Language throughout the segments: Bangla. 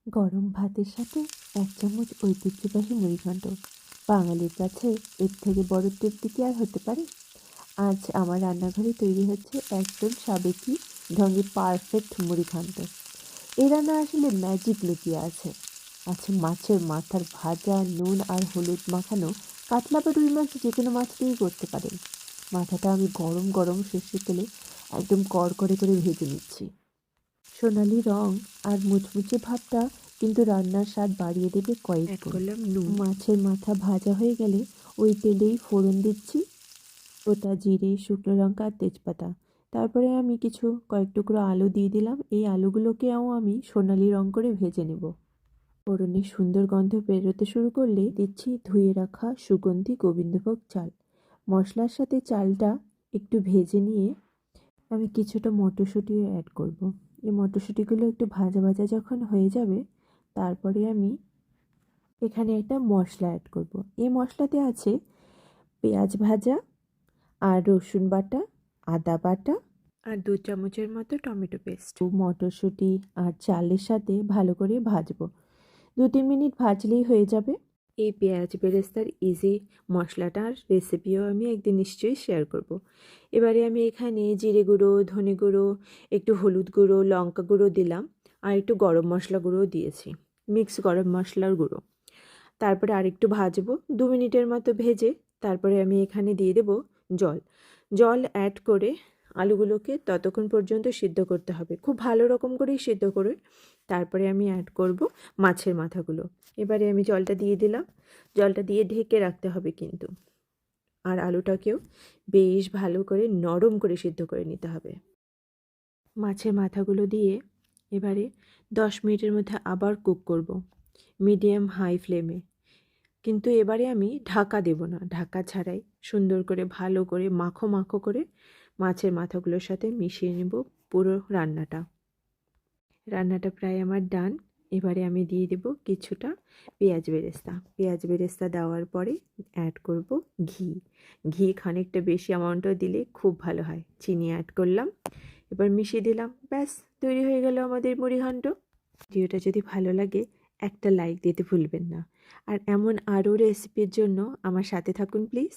গরম ভাতের সাথে ১ চামচ ঐতিহ্যবাহী মুড়িঘণ্ট। বাঙালির কাছে এর থেকে বড় তৃপ্তি কি আর হতে পারে? আজ আমার রান্নাঘরে তৈরি হচ্ছে একদম সাবেকি ঢঙে পারফেক্ট মুড়িঘণ্ট। এই রান্না আসলে ম্যাজিক লুকিয়ে আছে। আছে মাছের মাথার ভাজা, নুন আর হলুদ মাখানো কাতলা বা রুই মাছ, যে কোনো মাছ দিয়েই করতে পারেন। মাথাটা আমি গরম গরম সর্ষের তেলে একদম কড়কড়ে করে ভেজে নিচ্ছি। সোনালি রং আর মুচমুচে ভাবটা কিন্তু রান্নার স্বাদ বাড়িয়ে দেবে কয়েক অ্যাড গুণ। করলাম নুন। মাছের মাথা ভাজা হয়ে গেলে ওই তেলেই ফোড়ন দিচ্ছি গোটা জিরে, শুকনো লঙ্কা আর তেজপাতা। তারপরে আমি কয়েক টুকরো আলু দিয়ে দিলাম। এই আলুগুলোকেও আমি সোনালি রং করে ভেজে নেব। ফোড়নের সুন্দর গন্ধ বেরোতে শুরু করলে দিচ্ছি ধুয়ে রাখা সুগন্ধি গোবিন্দভোগ চাল। মশলার সাথে চালটা একটু ভেজে নিয়ে আমি কিছুটা মটরশুঁটিও অ্যাড করব। এই মটরশুঁটিগুলো একটু ভাজা ভাজা যখন হয়ে যাবে, তারপরে আমি এখানে একটা মশলা অ্যাড করব। এই মশলাতে আছে পেঁয়াজ ভাজা আর রসুন বাটা, আদা বাটা আর ২ চামচের মতো টমেটো পেস্ট। ও মটরশুঁটি আর চালের সাথে ভালো করে ভাজবো। ২-৩ মিনিট ভাজলেই হয়ে যাবে। এই পেঁয়াজ বেরেস্তার ইজি মশলাটার রেসিপিও আমি একদিন নিশ্চয়ই শেয়ার করব। এবারে আমি এখানে জিরে গুঁড়ো, ধনে গুঁড়ো, একটু হলুদ গুঁড়ো, লঙ্কা গুঁড়ো দিলাম আর একটু গরম মশলা গুঁড়োও দিয়েছি, মিক্স গরম মশলার গুঁড়ো। তারপরে আরেকটু ভাজবো ২ মিনিটের মতো ভেজে তারপরে আমি এখানে দিয়ে দেব জল। জল অ্যাড করে আলুগুলোকে ততক্ষণ পর্যন্ত সিদ্ধ করতে হবে, খুব ভালো রকম করেই সিদ্ধ করে তারপরে আমি অ্যাড করব মাছের মাথাগুলো। এবারে আমি জলটা দিয়ে দিলাম। জলটা দিয়ে ঢেকে রাখতে হবে কিন্তু, আর আলুটাকেও বেশ ভালো করে নরম করে সিদ্ধ করে নিতে হবে। মাছের মাথাগুলো দিয়ে এবারে 10 মিনিটের মধ্যে আবার কুক করব মিডিয়াম হাই ফ্লেমে। কিন্তু এবারে আমি ঢাকা দেব না, ঢাকা ছাড়াই সুন্দর করে ভালো করে মাখো মাখো করে মাছের মাথাগুলোর সাথে মিশিয়ে নেব পুরো রান্নাটা। রান্নাটা প্রায় আমার ডান। এবারে আমি দিয়ে দেব কিছুটা পেঁয়াজ বেরেস্তা। পেঁয়াজ বেরেস্তা দেওয়ার পরে অ্যাড করব ঘি। ঘি খানিকটা বেশি অ্যামাউন্টও দিলে খুব ভালো হয়। চিনি অ্যাড করলাম, এবার মিশিয়ে দিলাম। ব্যাস, তৈরি হয়ে গেল আমাদের মুড়িঘণ্ট। ভিডিওটা যদি ভালো লাগে একটা লাইক দিতে ভুলবেন না, আর এমন আরও রেসিপির জন্য আমার সাথে থাকুন প্লিজ।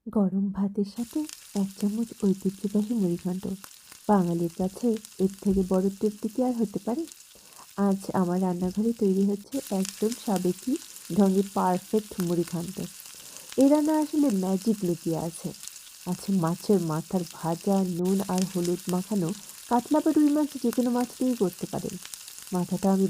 গরম ভাতের সাথে ১ চামচ ঐতিহ্যবাহী মুড়িঘণ্ট। বাঙালির কাছে এর থেকে বড় তৃপ্তি কি আর হতে পারে? আজ আমার রান্নাঘরে তৈরি হচ্ছে একদম সাবেকি ঢঙে পারফেক্ট মুড়িঘণ্ট। এই রান্না আসলে ম্যাজিক লুকিয়ে আছে। আছে মাছের মাথার ভাজা, নুন আর হলুদ মাখানো কাতলা বা রুই মাছ, যে কোনো মাছ দিয়েই করতে পারেন। মাথাটা আমি